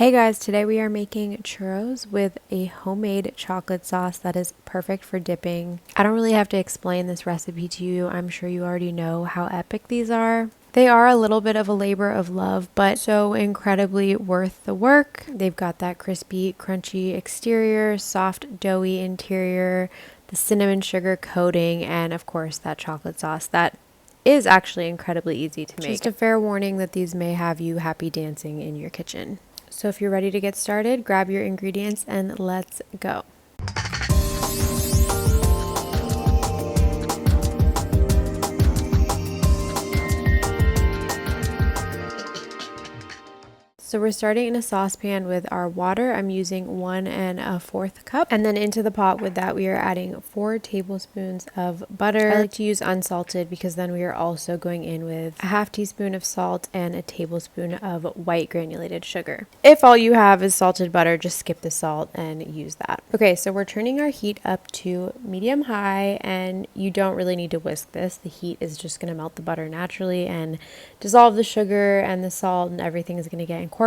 Hey guys, today we are making churros with a homemade chocolate sauce that is perfect for dipping. I don't really have to explain this recipe to you. I'm sure you already know how epic these are. They are a little bit of a labor of love, but so incredibly worth the work. They've got that crispy, crunchy exterior, soft, doughy interior, the cinnamon sugar coating, and of course that chocolate sauce that is actually incredibly easy to make. Just a fair warning that these may have you happy dancing in your kitchen. So if you're ready to get started, grab your ingredients and let's go. So we're starting in a saucepan with our water. I'm using 1 1/4 cup. And then into the pot with that, we are adding 4 tablespoons of butter. I like to use unsalted because then we are also going in with a 1/2 teaspoon of salt and a tablespoon of white granulated sugar. If all you have is salted butter, just skip the salt and use that. Okay, so we're turning our heat up to medium high, and you don't really need to whisk this. The heat is just going to melt the butter naturally and dissolve the sugar, and the salt and everything is going to get incorporated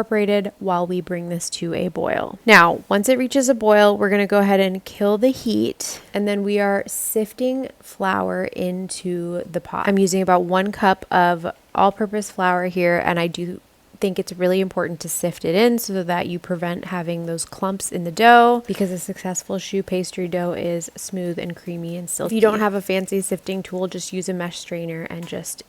while we bring this to a boil. Now, once it reaches a boil, we're going to go ahead and kill the heat, and then we are sifting flour into the pot. I'm using about 1 cup of all-purpose flour here, and I do think it's really important to sift it in so that you prevent having those clumps in the dough, because a successful choux pastry dough is smooth and creamy and silky. If you don't have a fancy sifting tool, just use a mesh strainer and just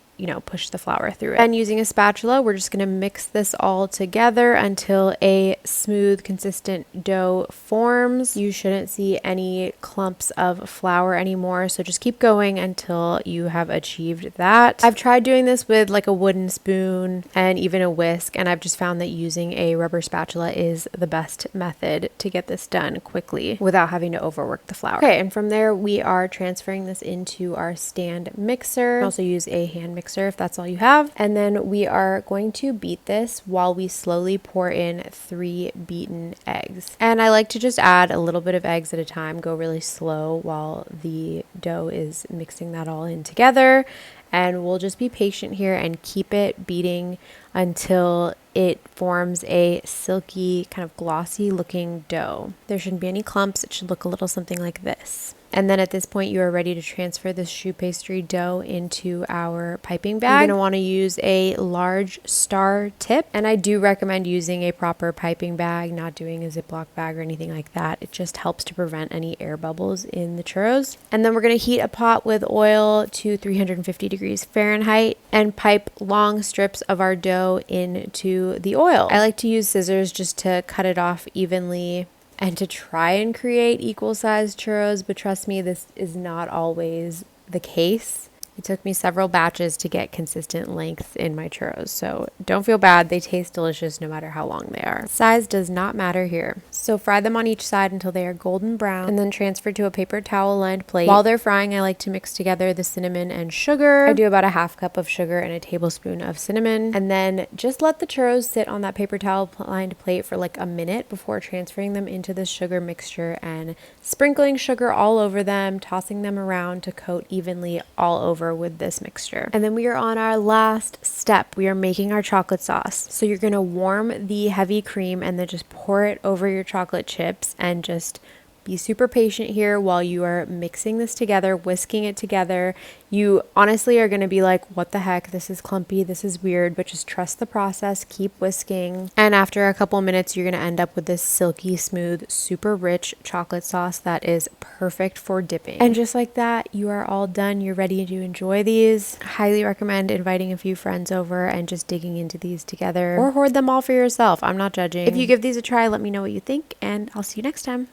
push the flour through it. And using a spatula, we're just going to mix this all together until a smooth, consistent dough forms. You shouldn't see any clumps of flour anymore, so just keep going until you have achieved that. I've tried doing this with like a wooden spoon and even a whisk, and I've just found that using a rubber spatula is the best method to get this done quickly without having to overwork the flour. Okay, and from there we are transferring this into our stand mixer. You can also use a hand mixer if that's all you have. And then we are going to beat this while we slowly pour in 3 beaten eggs. And I like to just add a little bit of eggs at a time, go really slow while the dough is mixing that all in together. And we'll just be patient here and keep it beating until it forms a silky, kind of glossy looking dough. There shouldn't be any clumps. It should look a little something like this. And then at this point, you are ready to transfer this choux pastry dough into our piping bag. You're going to want to use a large star tip. And I do recommend using a proper piping bag, not doing a Ziploc bag or anything like that. It just helps to prevent any air bubbles in the churros. And then we're going to heat a pot with oil to 350 degrees Fahrenheit and pipe long strips of our dough into the oil. I like to use scissors just to cut it off evenly and to try and create equal sized churros, but trust me, this is not always the case. It took me several batches to get consistent lengths in my churros, so don't feel bad. They taste delicious no matter how long they are. Size does not matter here. So fry them on each side until they are golden brown, and then transfer to a paper towel lined plate. While they're frying, I like to mix together the cinnamon and sugar. I do about a 1/2 cup of sugar and a tablespoon of cinnamon, and then just let the churros sit on that paper towel lined plate for like a minute before transferring them into the sugar mixture and sprinkling sugar all over them, tossing them around to coat evenly all over with this mixture. And then we are on our last step. We are making our chocolate sauce. So you're going to warm the heavy cream and then just pour it over your chocolate chips, and just be super patient here while you are mixing this together, whisking it together. You honestly are going to be like, what the heck? This is clumpy. This is weird, but just trust the process. Keep whisking. And after a couple minutes, you're going to end up with this silky smooth, super rich chocolate sauce that is perfect for dipping. And just like that, you are all done. You're ready to enjoy these. Highly recommend inviting a few friends over and just digging into these together, or hoard them all for yourself. I'm not judging. If you give these a try, let me know what you think, and I'll see you next time.